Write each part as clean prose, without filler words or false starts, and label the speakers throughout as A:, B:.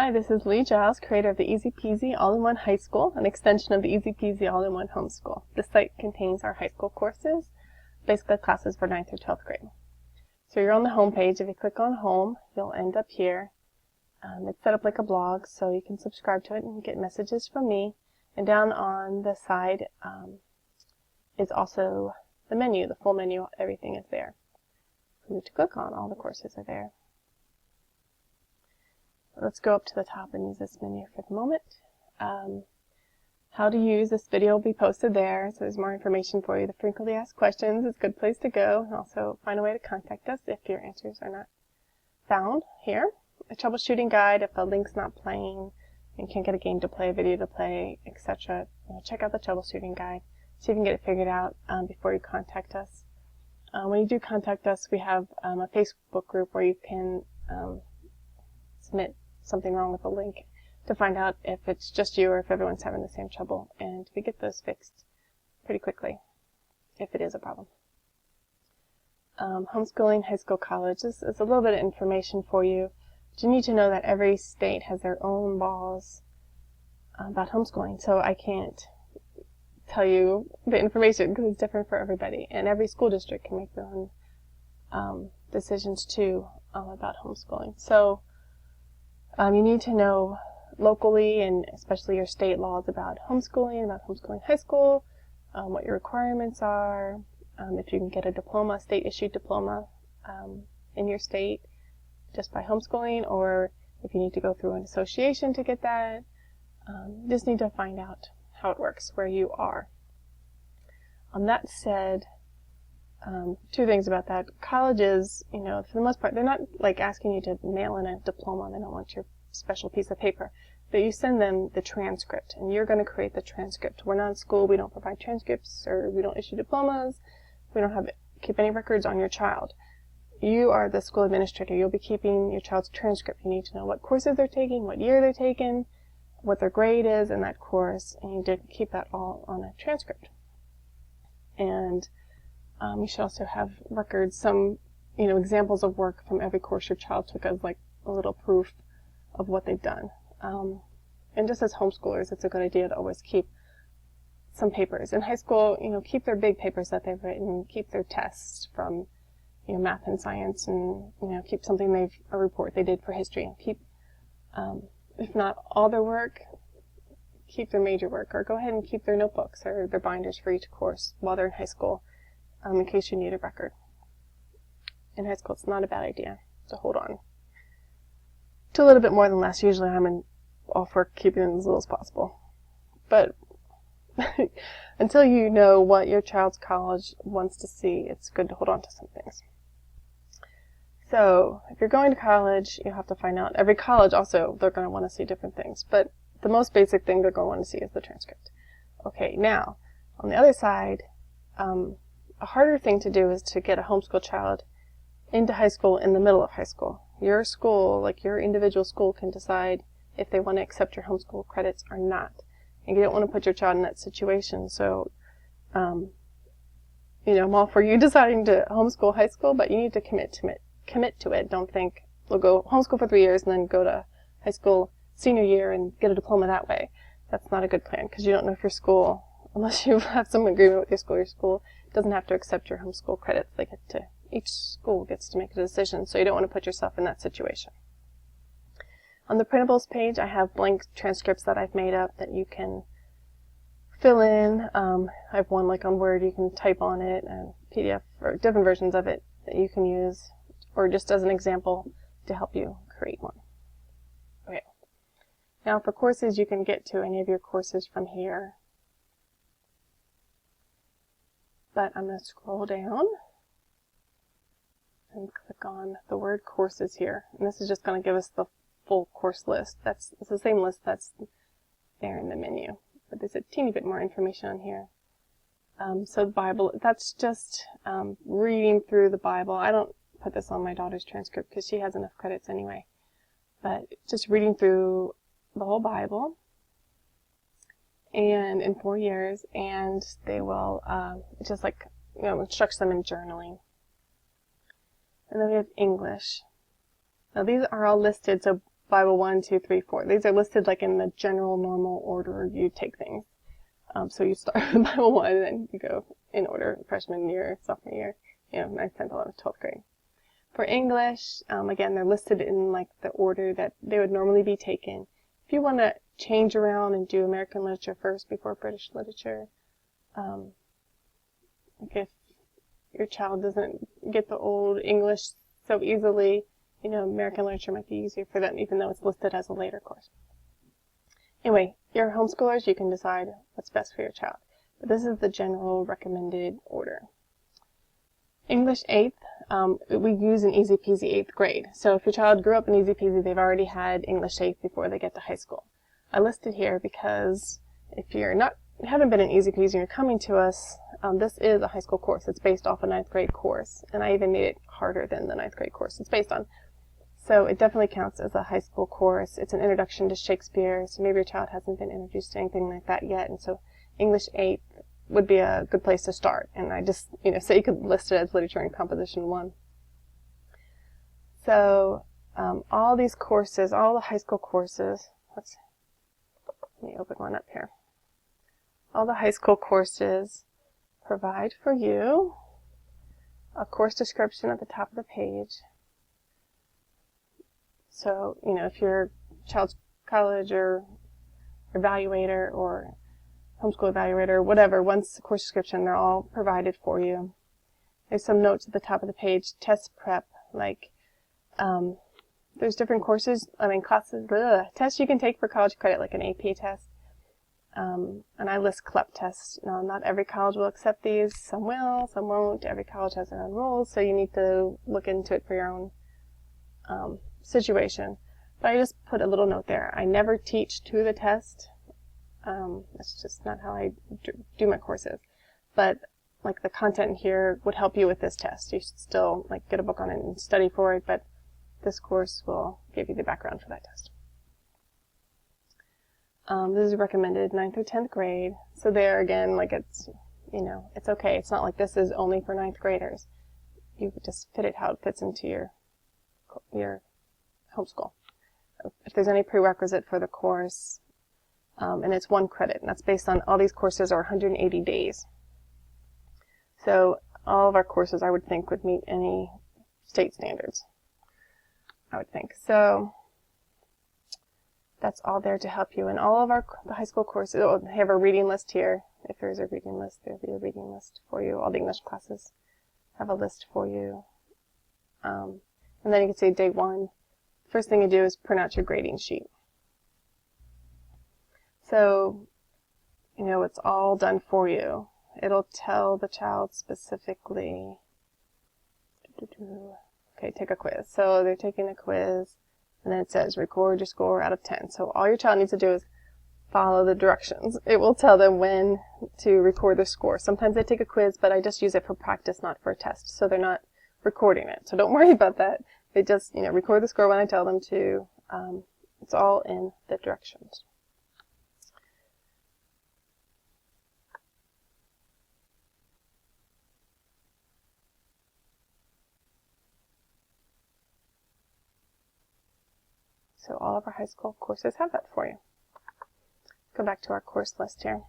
A: Hi, this is Lee Giles, creator of the Easy Peasy All-in-One High School, an extension of the Easy Peasy All-in-One Homeschool. This site contains our high school courses, basically classes for 9th through 12th grade. So you're on the home page. If you click on home, you'll end up here. It's set up like a blog, so you can subscribe to it and get messages from me. And down on the side is also the menu, the full menu. Everything is there for you to click on. All the courses are there. Let's go up to the top and use this menu for the moment. How to use this video will be posted there, so there's more information for you. The frequently asked questions is a good place to go, and also find a way to contact us if your answers are not found here. A troubleshooting guide if a link's not playing, you can't get a game to play, a video to play, etc. Check out the troubleshooting guide, see if you can get it figured out before you contact us. When you do contact us, we have a Facebook group where you can submit something wrong with the link to find out if it's just you or if everyone's having the same trouble, and we get those fixed pretty quickly if it is a problem. Homeschooling, high school, college. This is a little bit of information for you, but you need to know that every state has their own laws about homeschooling, so I can't tell you the information because it's different for everybody, and every school district can make their own decisions too about homeschooling. So you need to know locally and especially your state laws about homeschooling high school, what your requirements are, if you can get a diploma, state-issued diploma in your state just by homeschooling, or if you need to go through an association to get that. You just need to find out how it works where you are. That said, two things about that. Colleges, for the most part, they're not like asking you to mail in a diploma. They don't want your special piece of paper. But you send them the transcript, and you're going to create the transcript. We're not a school. We don't provide transcripts, or we don't issue diplomas. We don't keep any records on your child. You are the school administrator. You'll be keeping your child's transcript. You need to know what courses they're taking, what year they're taking, what their grade is in that course, and you need to keep that all on a transcript. And you should also have records, some examples of work from every course your child took as like a little proof of what they've done. And just as homeschoolers, it's a good idea to always keep some papers. In high school, keep their big papers that they've written, keep their tests from math and science, and keep a report they did for history, and keep if not all their work, keep their major work, or go ahead and keep their notebooks or their binders for each course while they're in high school, in case you need a record. In high school, it's not a bad idea to hold on to a little bit more than less. Usually I'm all for keeping it as little as possible. But until you know what your child's college wants to see, it's good to hold on to some things. So if you're going to college, you have to find out. Every college also, they're going to want to see different things. But the most basic thing they're going to want to see is the transcript. Okay, now, on the other side, a harder thing to do is to get a homeschool child into high school in the middle of high school. Your school, like your individual school, can decide if they want to accept your homeschool credits or not. And you don't want to put your child in that situation. So, I'm all for you deciding to homeschool high school, but you need to commit to it. Don't think, we'll go homeschool for 3 years and then go to high school senior year and get a diploma that way. That's not a good plan, because you don't know if your school, unless you have some agreement with your school doesn't have to accept your homeschool credits. Each school gets to make a decision, so you don't want to put yourself in that situation. On the printables page, I have blank transcripts that I've made up that you can fill in. I have one like on Word, you can type on it, and PDF, or different versions of it that you can use, or just as an example to help you create one. Okay. Now for courses, you can get to any of your courses from here. But I'm going to scroll down and click on the word courses here. And this is just going to give us the full course list. It's the same list that's there in the menu, but there's a teeny bit more information on here. So the Bible, that's just reading through the Bible. I don't put this on my daughter's transcript because she has enough credits anyway. But just reading through the whole Bible, and in 4 years, and they will just instruct them in journaling. And then we have English. Now these are all listed, so Bible 1, 2, 3, 4. These are listed like in the general normal order you take things. So you start with Bible 1 and then you go in order, freshman year, sophomore year, 9th, 10th, 11th, 12th grade. For English, again, they're listed in like the order that they would normally be taken. If you want to change around and do American literature first before British literature, like if your child doesn't get the old English so easily, American literature might be easier for them, even though it's listed as a later course. Anyway, you're homeschoolers, you can decide what's best for your child. But this is the general recommended order. English 8th, we use an easy peasy 8th grade. So if your child grew up in easy peasy, they've already had English 8th before they get to high school. I listed here because if you haven't been in easy peasy and you're coming to us, this is a high school course. It's based off a 9th grade course, and I even made it harder than the 9th grade course it's based on. So it definitely counts as a high school course. It's an introduction to Shakespeare, so maybe your child hasn't been introduced to anything like that yet, and so English 8th would be a good place to start. And I just, so you could list it as Literature and Composition 1. So all these courses, all the high school courses, let me open one up here. All the high school courses provide for you a course description at the top of the page. So, if your child's college or evaluator or homeschool evaluator, whatever, wants a course description, they're all provided for you. There's some notes at the top of the page, test prep, like there's different courses, classes, tests you can take for college credit, like an AP test. And I list CLEP tests. Now, not every college will accept these. Some will, some won't. Every college has their own rules, so you need to look into it for your own situation. But I just put a little note there. I never teach to the test. That's just not how I do my courses. But like the content here would help you with this test. You should still get a book on it and study for it, but this course will give you the background for that test. This is recommended 9th through 10th grade. So there again, it's, it's okay. It's not like this is only for 9th graders. You could just fit it how it fits into your homeschool. If there's any prerequisite for the course, and it's 1 credit, and that's based on all these courses are 180 days. So all of our courses, I would think, would meet any state standards, I would think. So that's all there to help you. And all of the high school courses, they have a reading list here. If there's a reading list, there'll be a reading list for you. All the English classes have a list for you. And then you can see day 1. First thing you do is print out your grading sheet. So, it's all done for you. It'll tell the child specifically, okay, take a quiz. So they're taking a quiz, and then it says record your score out of 10. So all your child needs to do is follow the directions. It will tell them when to record their score. Sometimes they take a quiz, but I just use it for practice, not for a test. So they're not recording it. So don't worry about that. They just, record the score when I tell them to. It's all in the directions. So all of our high school courses have that for you. Go back to our course list here.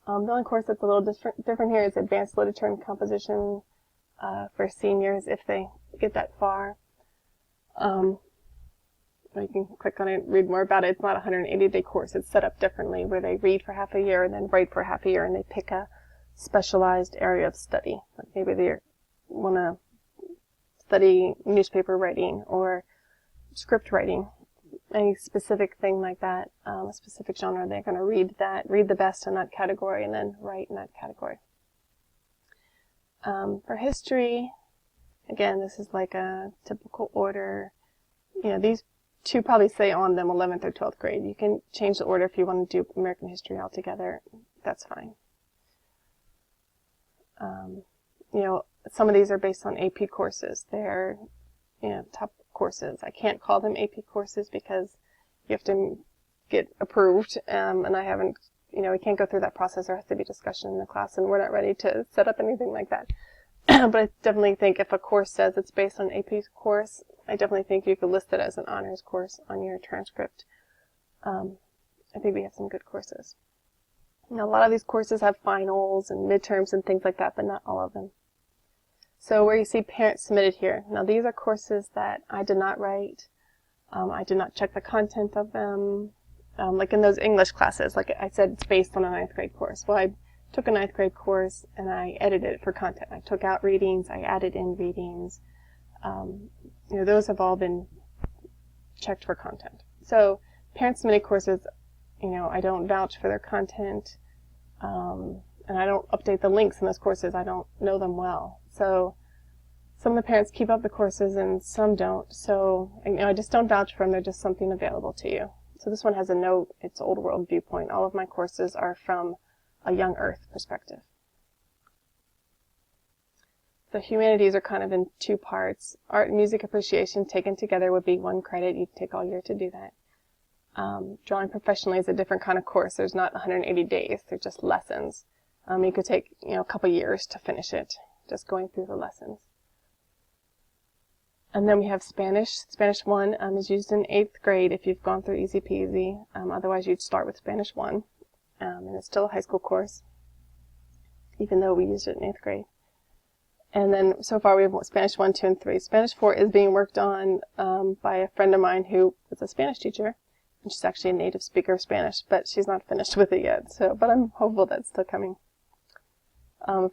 A: The only course that's a little different here is Advanced Literature and Composition for seniors, if they get that far. You can click on it and read more about it. It's not a 180-day course. It's set up differently, where they read for half a year and then write for half a year, and they pick a specialized area of study. Like maybe they want to study newspaper writing or script writing, any specific thing like that, a specific genre. They're going to read the best in that category, and then write in that category. For history, again, this is like a typical order. These two probably say on them 11th or 12th grade. You can change the order if you want to do American history altogether. That's fine. Some of these are based on AP courses. They're, top courses. I can't call them AP courses because you have to get approved, and I haven't, we can't go through that process. There has to be discussion in the class, and we're not ready to set up anything like that. But I definitely think if a course says it's based on an AP course, I definitely think you could list it as an honors course on your transcript. I think we have some good courses. Now, a lot of these courses have finals and midterms and things like that, but not all of them. So where you see parents submitted here, now these are courses that I did not write. I did not check the content of them. Like in those English classes, like I said, it's based on a 9th grade course. Well, I took a 9th grade course and I edited it for content. I took out readings, I added in readings. Those have all been checked for content. So parents submitted courses, I don't vouch for their content, and I don't update the links in those courses. I don't know them well. So some of the parents keep up the courses and some don't. So I just don't vouch for them. They're just something available to you. So this one has a note. It's Old World Viewpoint. All of my courses are from a young Earth perspective. The humanities are kind of in 2 parts. Art and music appreciation taken together would be 1 credit. You'd take all year to do that. Drawing professionally is a different kind of course. There's not 180 days. They're just lessons. You could take, a couple years to finish it, just going through the lessons. And then we have Spanish. Spanish 1 is used in 8th grade if you've gone through Easy Peasy. Otherwise, you'd start with Spanish 1. And it's still a high school course, even though we used it in 8th grade. And then so far we have Spanish 1, 2, and 3. Spanish 4 is being worked on by a friend of mine who is a Spanish teacher. And she's actually a native speaker of Spanish, but she's not finished with it yet. But I'm hopeful that's still coming.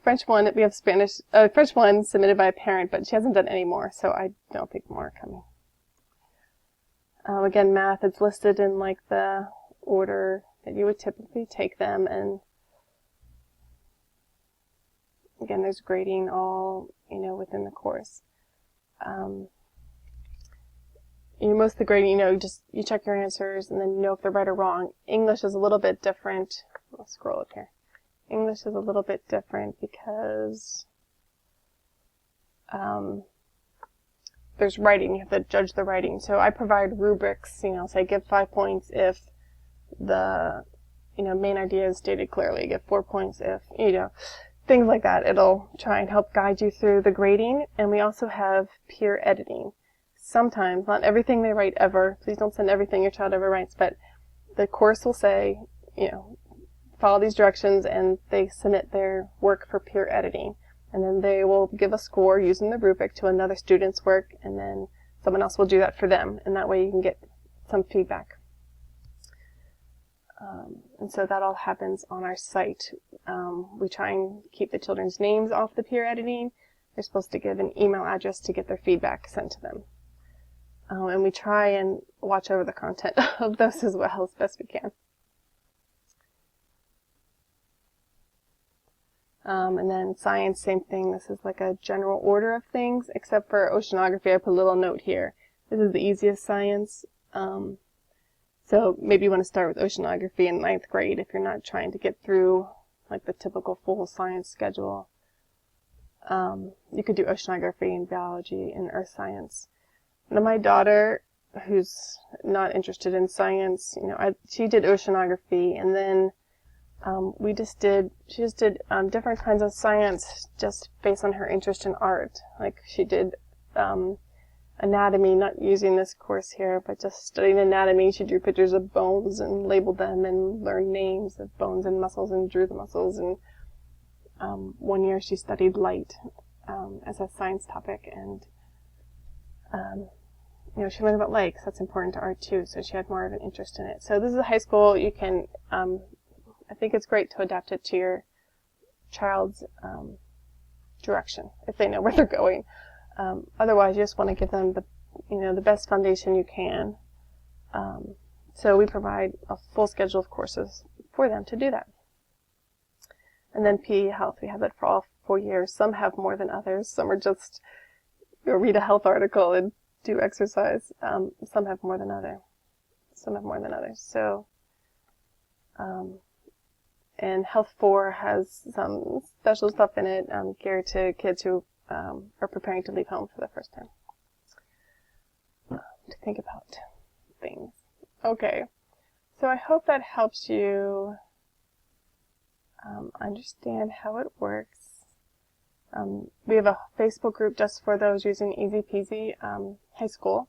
A: French 1, we have French 1 submitted by a parent, but she hasn't done any more, so I don't think more are coming. Again, math, it's listed in like the order that you would typically take them, and again, there's grading all, within the course. Most of the grading, you check your answers and then if they're right or wrong. English is a little bit different. I'll scroll up here. English is a little bit different because there's writing. You have to judge the writing. So I provide rubrics, say give 5 points if the, main idea is stated clearly. Give 4 points if, things like that. It'll try and help guide you through the grading. And we also have peer editing. Sometimes, not everything they write ever. Please don't send everything your child ever writes, but the course will say, follow these directions, and they submit their work for peer editing. And then they will give a score using the rubric to another student's work, and then someone else will do that for them, and that way you can get some feedback. And so that all happens on our site. We try and keep the children's names off the peer editing. They're supposed to give an email address to get their feedback sent to them. And we try and watch over the content of those as well as best we can. And then science, same thing. This is like a general order of things, except for oceanography. I put a little note here. This is the easiest science. So maybe you want to start with oceanography in 9th grade if you're not trying to get through like the typical full science schedule. You could do oceanography and biology and earth science. Now my daughter, who's not interested in science, she did oceanography, and then she just did different kinds of science just based on her interest in art. Like she did anatomy, not using this course here, but just studying anatomy. She drew pictures of bones and labeled them and learned names of bones and muscles and drew the muscles. And 1 year she studied light as a science topic, and she learned about light because that's important to art too, so she had more of an interest in it. So this is a high school. You can, I think it's great to adapt it to your child's direction if they know where they're going. Otherwise, you just want to give them the best foundation you can. So we provide a full schedule of courses for them to do that. And then PE Health, we have that for all 4 years. Some have more than others. Some are just read a health article and do exercise. Some have more than others. So, and Health 4 has some special stuff in it geared to kids who are preparing to leave home for the first time. To think about things. Okay, so I hope that helps you understand how it works. We have a Facebook group just for those using Easy Peasy High School.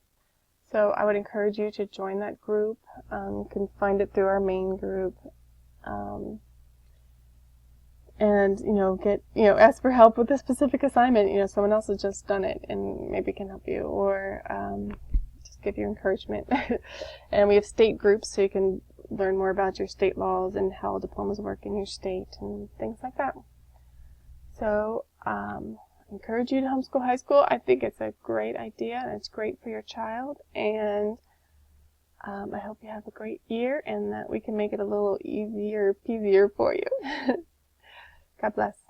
A: So I would encourage you to join that group. You can find it through our main group. And, ask for help with a specific assignment. Someone else has just done it and maybe can help you, or just give you encouragement. And we have state groups, so you can learn more about your state laws and how diplomas work in your state and things like that. So, I encourage you to homeschool high school. I think it's a great idea, and it's great for your child, and I hope you have a great year and that we can make it a little easier, peasier for you. God bless.